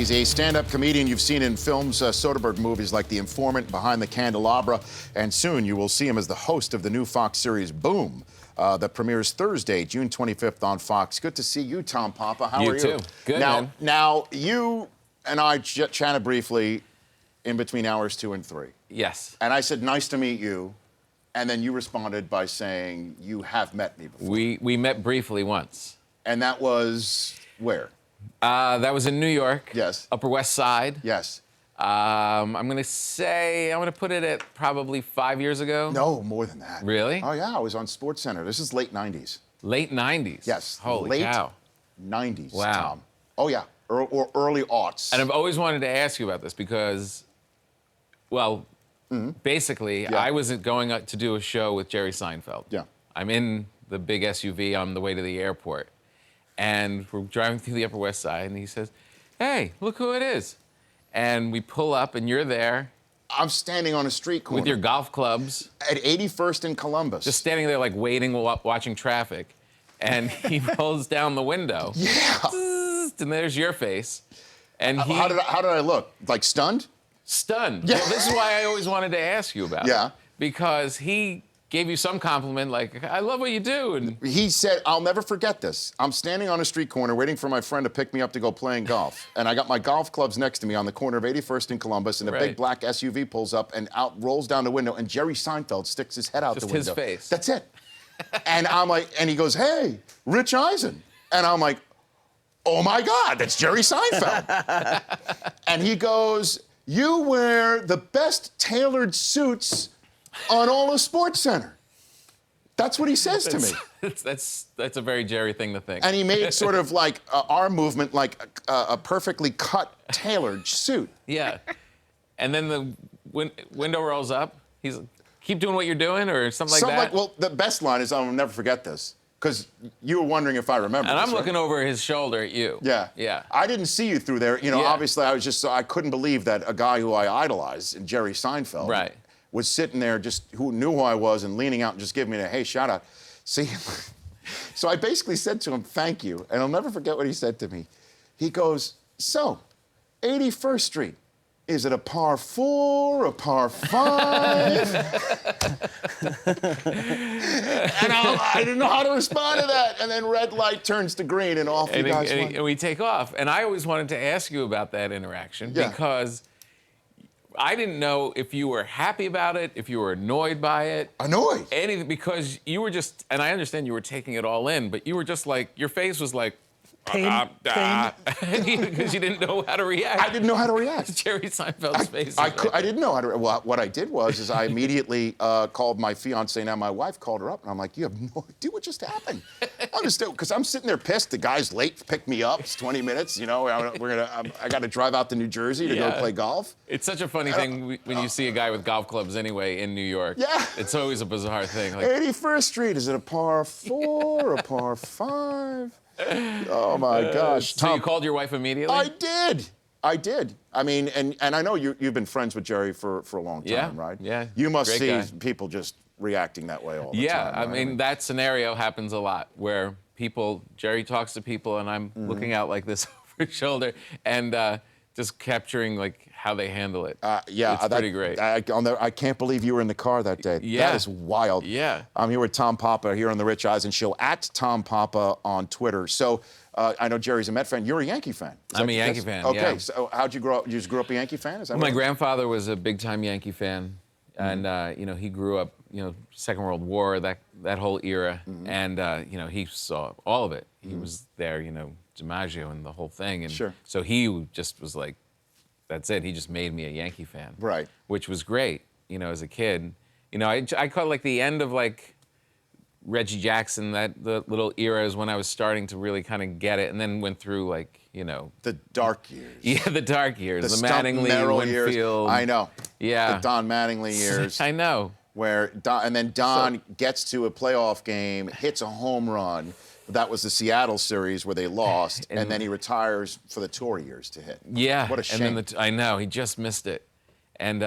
He's a stand-up comedian you've seen in films, Soderbergh movies like The Informant, Behind the Candelabra, and soon you will see him as the host of the new Fox series Boom, that premieres Thursday, June 25th on Fox. Good to see you, Tom Papa. How are you? You too. Good, man. Now, you and I chatted briefly in between hours 2 and 3. Yes. And I said, nice to meet you. And then you responded by saying, you have met me before. We met briefly once. And that was where? That was in New York. Yes. Upper West Side. Yes. I'm going to put it at probably 5 years ago. No, more than that. Really? Oh, yeah, I was on SportsCenter. This is late 90s. Late 90s? Yes. Holy late cow. 90s, Wow. Tom. Oh, yeah. Or early aughts. And I've always wanted to ask you about this because, well, basically, Yeah. I was going up to do a show with Jerry Seinfeld. Yeah. I'm in the big SUV on the way to the airport. And we're driving through the Upper West Side, and he says, hey, look who it is. And we pull up, and you're there. I'm standing on a street corner. With your golf clubs. At 81st and Columbus. Just standing there, like, waiting, watching traffic. And he rolls down the window. Yeah. And there's your face. And he... How did I look? Like stunned? Stunned. Yeah. Well, this is why I always wanted to ask you about Yeah. it. Because he gave you some compliment, like, I love what you do. And He said, I'll never forget this. I'm standing on a street corner waiting for my friend to pick me up to go playing golf. And I got my golf clubs next to me on the corner of 81st and Columbus, and a big Right. black SUV pulls up and out rolls down the window, and Jerry Seinfeld sticks his head out Just the window. his face. That's it. And I'm like, and he goes, hey, Rich Eisen. And I'm like, oh my God, that's Jerry Seinfeld. And he goes, you wear the best tailored suits on all of SportsCenter. That's what he says to me. that's a very Jerry thing to think. And he made sort of like arm movement, like a perfectly cut, tailored suit. Yeah. And then the window rolls up. He's like, keep doing what you're doing, or something like that. Well, the best line is, I'll never forget this, because you were wondering if I remember And this, I'm right? looking over his shoulder at you. Yeah. Yeah. I didn't see you through there. You know, Yeah. obviously, I couldn't believe that a guy who I idolized, Jerry Seinfeld, Right. was sitting there who knew who I was and leaning out and just giving me a, hey, shout out. See, so I basically said to him, thank you. And I'll never forget what he said to me. He goes, so, 81st Street, is it a par 4, a par 5? And I didn't know how to respond to that. And then red light turns to green, and off you guys went. And we take off. And I always wanted to ask you about that interaction because I didn't know if you were happy about it, if you were annoyed by it. Annoyed? Anything, because you were just, and I understand you were taking it all in, but you were just like, your face was like, because you didn't know how to react. I didn't know how to react. Jerry Seinfeld's face. I didn't know how to. Well, what I did was I immediately called my fiance, now my wife, called her up, and I'm like, you have no idea what just happened. I'm just, because I'm sitting there pissed. The guy's late to pick me up. It's 20 minutes. You know, I got to drive out to New Jersey to go play golf. It's such a funny thing when you see a guy with golf clubs anyway in New York. Yeah. It's always a bizarre thing. Like, 81st Street, is it a par 4 or a par 5? Oh my gosh. so Tom, you called your wife immediately? I did. I mean, and I know you've been friends with Jerry for a long time, Yeah, right? yeah. You must Great see guy. people just reacting that way all the Yeah, time. I mean, that scenario happens a lot where Jerry talks to people and I'm looking out like this over his shoulder and just capturing like how they handle it. Yeah, it's pretty great. I can't believe you were in the car that day. Yeah. That is wild. Yeah. I'm here with Tom Papa here on the Rich Eisen Show, at Tom Papa on Twitter. So I know Jerry's a Met fan. You're a Yankee fan. I'm a Yankee fan, Okay, yeah. so how'd you grow up? You just grew up a Yankee fan? Is that My right? grandfather was a big-time Yankee fan, and you know, he grew up, you know, Second World War, that whole era, and you know, he saw all of it. He was there, you know, DiMaggio and the whole thing, and Sure. so he just was like, that's it. He just made me a Yankee fan, Right. Which was great, you know, as a kid. You know, I caught like the end of like Reggie Jackson, the little era is when I was starting to really kind of get it, and then went through like, you know, The dark years. yeah, the dark years, the Stump Mattingly, Merrill Winfield. years. I know. Yeah. The Don Mattingly years. I know. Where Don gets to a playoff game, hits a home run. That was the Seattle series where they lost, and then he retires for the tour years to hit. Yeah. What a shame. And then I know, he just missed it. And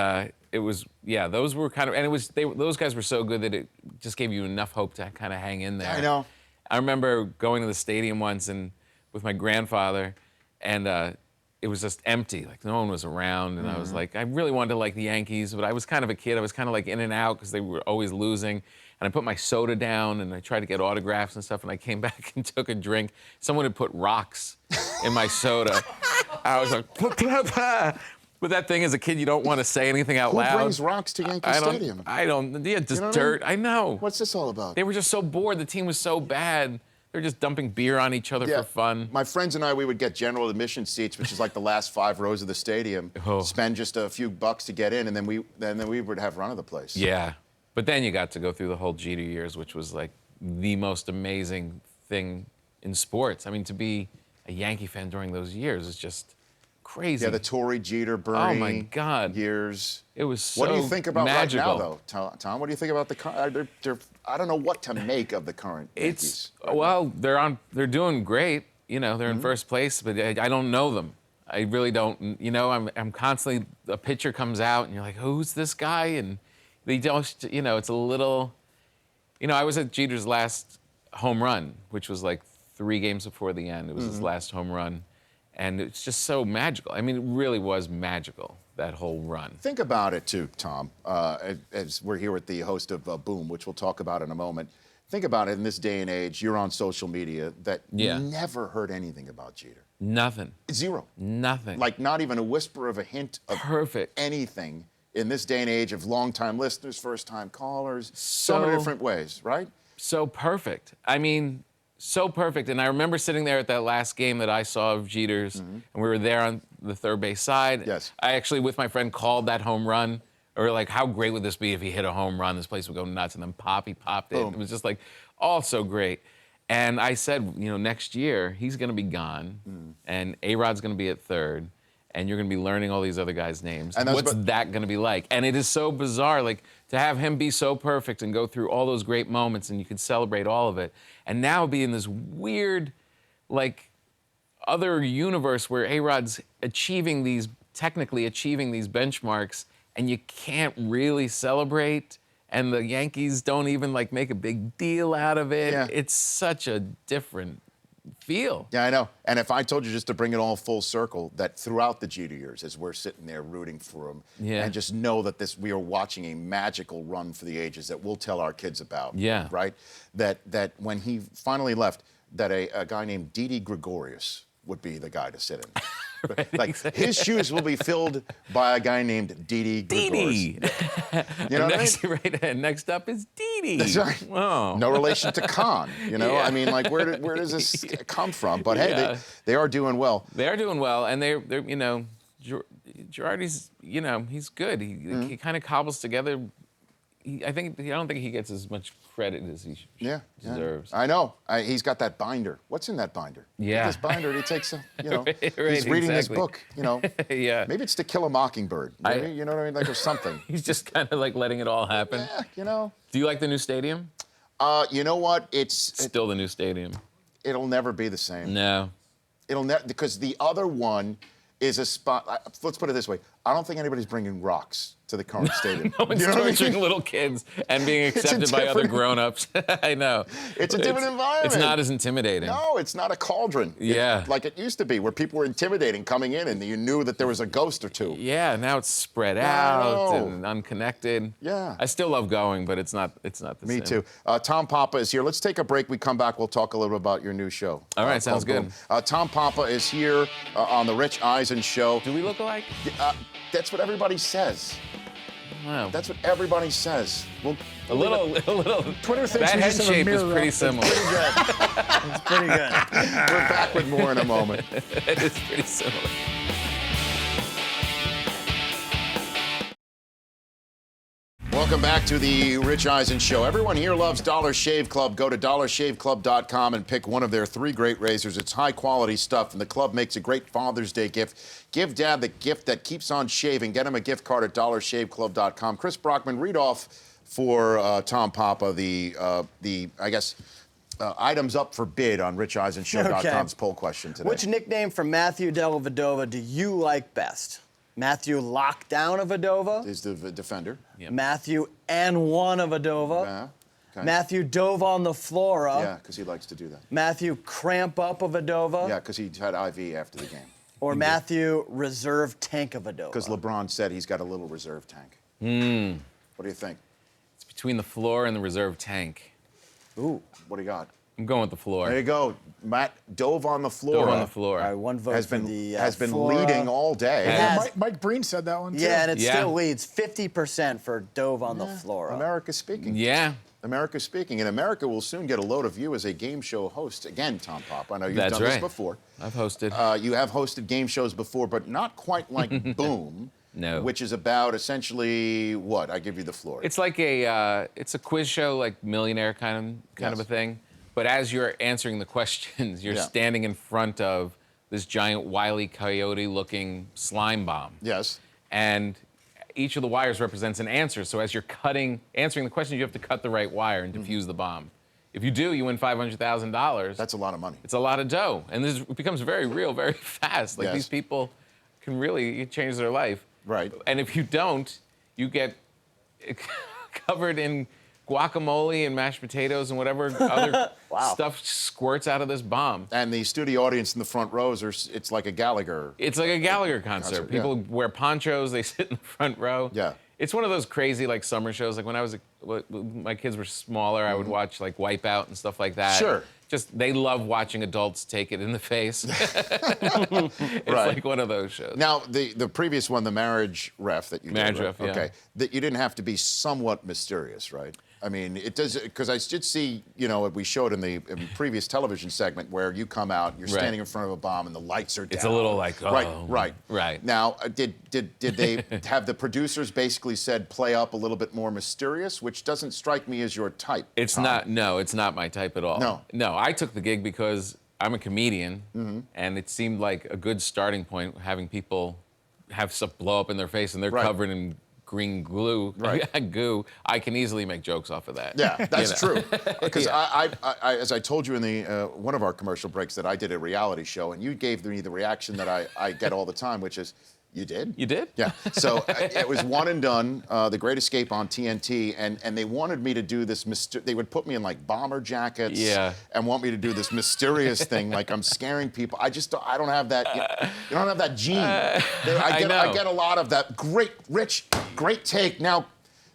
it was, yeah, those were kind of, and it was, those guys were so good that it just gave you enough hope to kind of hang in there. I know. I remember going to the stadium once and with my grandfather, and it was just empty. Like no one was around, and I was like, I really wanted to like the Yankees, but I was kind of a kid. I was kind of like in and out because they were always losing. And I put my soda down, and I tried to get autographs and stuff. And I came back and took a drink. Someone had put rocks in my soda. I was like, but that thing as a kid, you don't want to say anything out loud. Who brings rocks to Yankee Stadium? I don't. Yeah, just You know what dirt. I mean? I know. What's this all about? They were just so bored. The team was so bad. They were just dumping beer on each other for fun. My friends and I, we would get general admission seats, which is like the last 5 rows of the stadium. Spend just a few bucks to get in, and then we would have run of the place. Yeah, but then you got to go through the whole Jeter years, which was like the most amazing thing in sports. I mean, to be a Yankee fan during those years is just crazy. Yeah, the Torrey, Jeter, Bernie. Oh my God. Years. It was so What do you think about magical. right now, though, Tom? What do you think about I don't know what to make of the current Yankees. Well, they're doing great. You know, they're in first place, but I don't know them. I really don't. You know, I'm constantly, a pitcher comes out and you're like, who's this guy? And they don't, you know, it's a little, you know, I was at Jeter's last home run, which was like 3 games before the end. It was his last home run. And it's just so magical. I mean, it really was magical, that whole run. Think about it, too, Tom, as we're here with the host of Boom, which we'll talk about in a moment. Think about it in this day and age, you're on social media, that never heard anything about Jeter. Nothing. Zero. Nothing. Like not even a whisper of a hint of anything in this day and age of long-time listeners, first-time callers, so many different ways, right? So perfect. I mean, so perfect. And I remember sitting there at that last game that I saw of Jeter's, and we were there on the third base side. Yes. I actually, with my friend, called that home run. Or like, how great would this be if he hit a home run? This place would go nuts. And then he popped it. Boom. It was just like, all so great. And I said, you know, next year, he's going to be gone, and A-Rod's going to be at third, and you're going to be learning all these other guys' names. And what's that going to be like? And it is so bizarre, like, to have him be so perfect and go through all those great moments, and you can celebrate all of it, and now be in this weird, like, other universe where A-Rod's technically achieving these benchmarks, and you can't really celebrate, and the Yankees don't even like make a big deal out of it. Yeah. It's such a different feel. Yeah, I know. And if I told you, just to bring it all full circle, that throughout the Jeter years, as we're sitting there rooting for him, and just know that we are watching a magical run for the ages that we'll tell our kids about. Yeah. Right? That when he finally left, that a guy named Didi Gregorius would be the guy to sit in. Right, like his shoes will be filled by a guy named Didi Gregorius. You know what I mean? Right, and next up is Didi. That's right. Oh. No relation to Khan. You know, I mean, like where does this come from? But hey, they are doing well. They are doing well, and they're you know, Girardi's, you know, he's good. He kind of cobbles together. I don't think he gets as much credit as he deserves. I know. He's got that binder. What's in that binder? Yeah. This binder, he takes, you know, Right, he's reading this exactly. book, you know. Yeah. Maybe it's To Kill a Mockingbird. Maybe, you know what I mean? Like, or something. He's just kind of like letting it all happen. Yeah, you know. Do you like the new stadium? You know what? Still the new stadium. It'll never be the same. No. It'll never, because the other one is a spot. Let's put it this way. I don't think anybody's bringing rocks to the current stadium. No one's you know what I mean? torturing little kids and being accepted by other grown-ups. I know. It's a different environment. It's not as intimidating. No, it's not a cauldron. Yeah. Like it used to be, where people were intimidating coming in and you knew that there was a ghost or two. Yeah, now it's spread out and unconnected. Yeah. I still love going, but it's not the same. Me too. Tom Papa is here. Let's take a break. We come back, we'll talk a little bit about your new show. All right, sounds good. Tom Papa is here on the Rich Eisen Show. Do we look alike? That's what everybody says. Wow. That's what everybody says. Well, a little. Twitter thinks that we head just have a shape is mirror pretty up. similar. It's pretty good. We're back with more in a moment. It is pretty similar. Welcome back to the Rich Eisen Show. Everyone here loves Dollar Shave Club. Go to dollarshaveclub.com and pick one of their 3 great razors. It's high-quality stuff, and the club makes a great Father's Day gift. Give Dad the gift that keeps on shaving. Get him a gift card at dollarshaveclub.com. Chris Brockman, read off for Tom Papa the items up for bid on richeisenshow.com's poll question today. Which nickname for Matthew Dellavedova do you like best? Matthew Lockdown of Adova? Is the defender. Yep. Matthew N1 of Adova? Yeah. Okay. Matthew Dove on the Floor? Yeah, because he likes to do that. Matthew Cramp Up of Adova? Yeah, because he had IV after the game. Or Matthew, reserve tank of Adova? Because LeBron said he's got a little reserve tank. What do you think? It's between the floor and the reserve tank. Ooh, what do you got? I'm going with the floor. There you go. Matt dove on the floor. Dove on the floor. All right, one vote Has for been the been leading all day. Yeah. Mike Breen said that one too. Yeah, and it Yeah. still leads 50% for dove on the floor. America speaking. Yeah. America speaking. And America will soon get a load of you as a game show host. Again, Tom Pop, I know you've That's done this right. before. I've hosted. You have hosted game shows before, but not quite like Boom. No. Which is about essentially what? I give you the floor. It's like it's a quiz show, like Millionaire kind of a thing. But as you're answering the questions, you're standing in front of this giant Wile E. Coyote-looking slime bomb. Yes. And each of the wires represents an answer. So as you're answering the question, you have to cut the right wire and defuse the bomb. If you do, you win $500,000. That's a lot of money. It's a lot of dough. And this becomes very real, very fast. Like these people can really change their life. Right. And if you don't, you get covered in guacamole and mashed potatoes and whatever other stuff squirts out of this bomb. And the studio audience in the front rows it's like a Gallagher. It's like a Gallagher concert. People wear ponchos, they sit in the front row. Yeah. It's one of those crazy like summer shows. Like when my kids were smaller, I would watch like Wipeout and stuff like that. Sure. Just they love watching adults take it in the face. It's like one of those shows. Now, the previous one, the marriage ref that you Marriage did, ref, yeah. okay, that you didn't have to be somewhat mysterious, right? I mean, it does, because I did see, we showed in the previous television segment where you come out, you're standing in front of a bomb and the lights are down. It's a little like, oh. Right. Now, did they have the producers basically said play up a little bit more mysterious, which doesn't strike me as your type? It's not my type at all. No, I took the gig because I'm a comedian, and it seemed like a good starting point having people have stuff blow up in their face and they're covered in green glue, goo. I can easily make jokes off of that. Yeah, that's true. Because I, as I told you in the one of our commercial breaks, that I did a reality show, and you gave me the reaction that I get all the time, which is, you did? You did? Yeah. So it was One and Done, The Great Escape on TNT, and they wanted me to do this. They would put me in like bomber jackets, and want me to do this mysterious thing, like I'm scaring people. I don't have that. You don't have that gene. I get a lot of that. Great, Rich, great take. Now,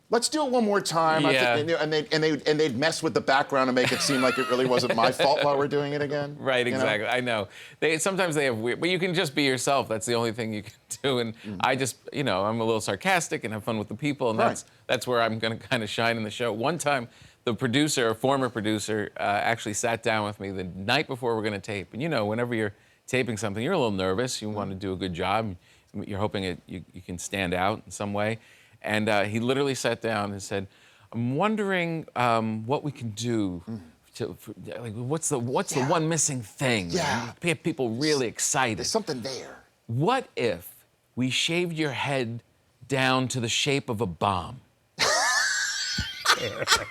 let's do it one more time. Yeah. And they'd mess with the background and make it seem like it really wasn't my fault while we're doing it again. Right, exactly. I know. Sometimes they have weird, but you can just be yourself. That's the only thing you can do. And I just, I'm a little sarcastic and have fun with the people, and that's where I'm going to kind of shine in the show. One time, the former producer, actually sat down with me the night before we're going to tape. And whenever you're taping something, you're a little nervous. You want to do a good job. You're hoping you can stand out in some way. And he literally sat down and said, "I'm wondering what we can do. What's the one missing thing? Yeah. Get people really excited. There's something there. What if we shaved your head down to the shape of a bomb?"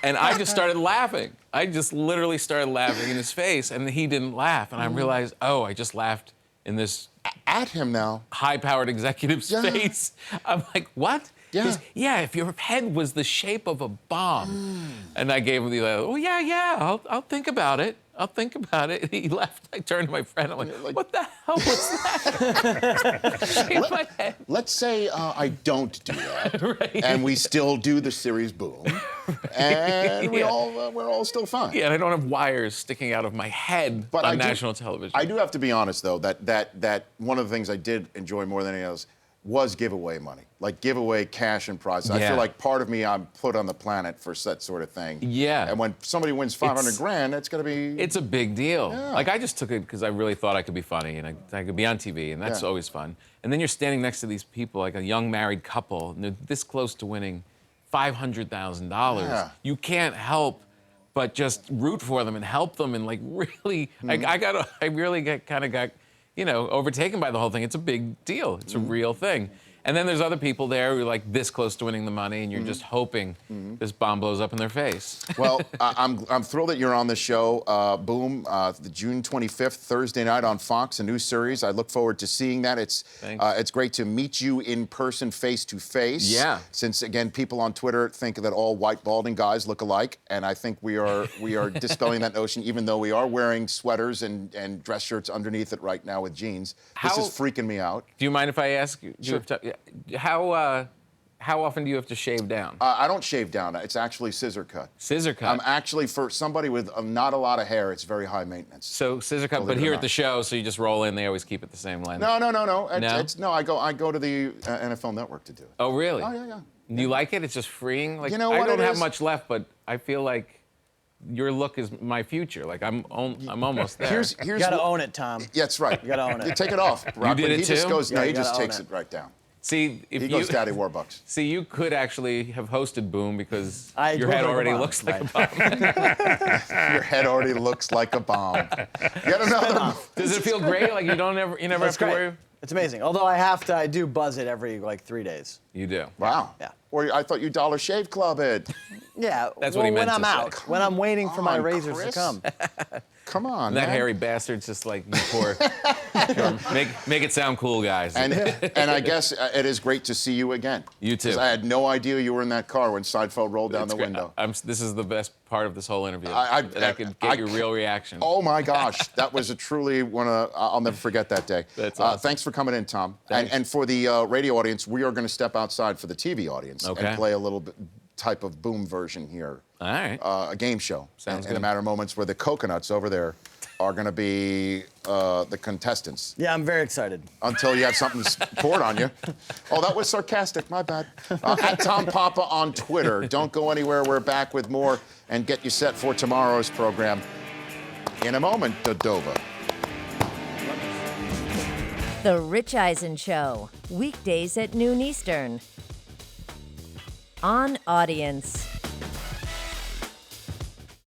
And I just started laughing. I just literally started laughing in his face, and he didn't laugh. And I realized, I just laughed in this At him now. high-powered executive's face. I'm like, what? Yeah. If your head was the shape of a bomb. And I gave him I'll think about it. I'll think about it. He left. I turned to my friend. I'm like, what the hell was that? Shave my head. Let's say I don't do that, and we still do the series Boom, and we're all still fine. Yeah, and I don't have wires sticking out of my head on national television. I do have to be honest, though, that one of the things I did enjoy more than anything else was giveaway money, like giveaway cash and prizes. I feel like part of me I'm put on the planet for that sort of thing. Yeah. And when somebody wins 500 grand, it's gonna be. It's a big deal. Yeah. Like I just took it because I really thought I could be funny and I could be on TV, and that's always fun. And then you're standing next to these people, like a young married couple, and they're this close to winning $500,000. Yeah. You can't help but just root for them and help them, and like really, I really got overtaken by the whole thing. It's a big deal. It's a real thing. And then there's other people there who are like this close to winning the money, and you're just hoping this bomb blows up in their face. Well, I'm thrilled that you're on the show, Boom, the June 25th, Thursday night on Fox, a new series. I look forward to seeing that. It's great to meet you in person, face to face. Yeah. Since again, people on Twitter think that all white balding guys look alike, and I think we are dispelling that notion. Even though we are wearing sweaters and dress shirts underneath it right now with jeans, this is freaking me out. Do you mind if I ask you? Sure. How often do you have to shave down? I don't shave down. It's actually scissor cut. Scissor cut. I'm actually, for somebody with not a lot of hair, it's very high maintenance. So scissor cut, Believe but it or here at not. the show, so you just roll in. They always keep it the same length. No. No? I go to the NFL Network to do it. Oh, really? Oh, yeah. Do you like it? It's just freeing. Like, You know what I don't it have is? much left, but I feel like your look is my future. Like I'm almost there. Here's You gotta what- own it, Tom. Yeah, that's right. You gotta own it. You take it off, Rob. did but it he just too? goes. No, Yeah, he you just gotta takes own it right down. See, if He you goes Daddy Warbucks. see, you could actually have hosted Boom because I your look head like a already bomb, looks like a right. bomb. Your head already looks like a bomb. Yet another. Does it feel great? Like you never have That's to great. worry? It's amazing. Although I do buzz it every like 3 days. You do. Wow. Yeah. Or I thought you Dollar Shave Club it. Yeah. That's what he meant when I'm to say. out, when I'm waiting for my on, razors Chris. to come. Come on, That man. hairy bastard's just like you poor. Make it sound cool, guys. And I guess it is great to see you again. You too. 'Cause I had no idea you were in that car when Seinfeld rolled down It's the great. window. This is the best part of this whole interview. I that I could get your real reaction. Oh my gosh, that was a truly one of. I'll never forget that day. That's awesome. Thanks for coming in, Tom. Thanks. And for the radio audience, we are going to step outside for the TV audience Okay. and play a little bit type of Boom version here. All right. A game show. Sounds in a good. matter of moments, where the coconuts over there are going to be the contestants. Yeah, I'm very excited. Until you have something poured on you. Oh, that was sarcastic. My bad. At Tom Papa on Twitter. Don't go anywhere. We're back with more and get you set for tomorrow's program. In a moment, Dodova. The Rich Eisen Show, weekdays at noon Eastern. On Audience.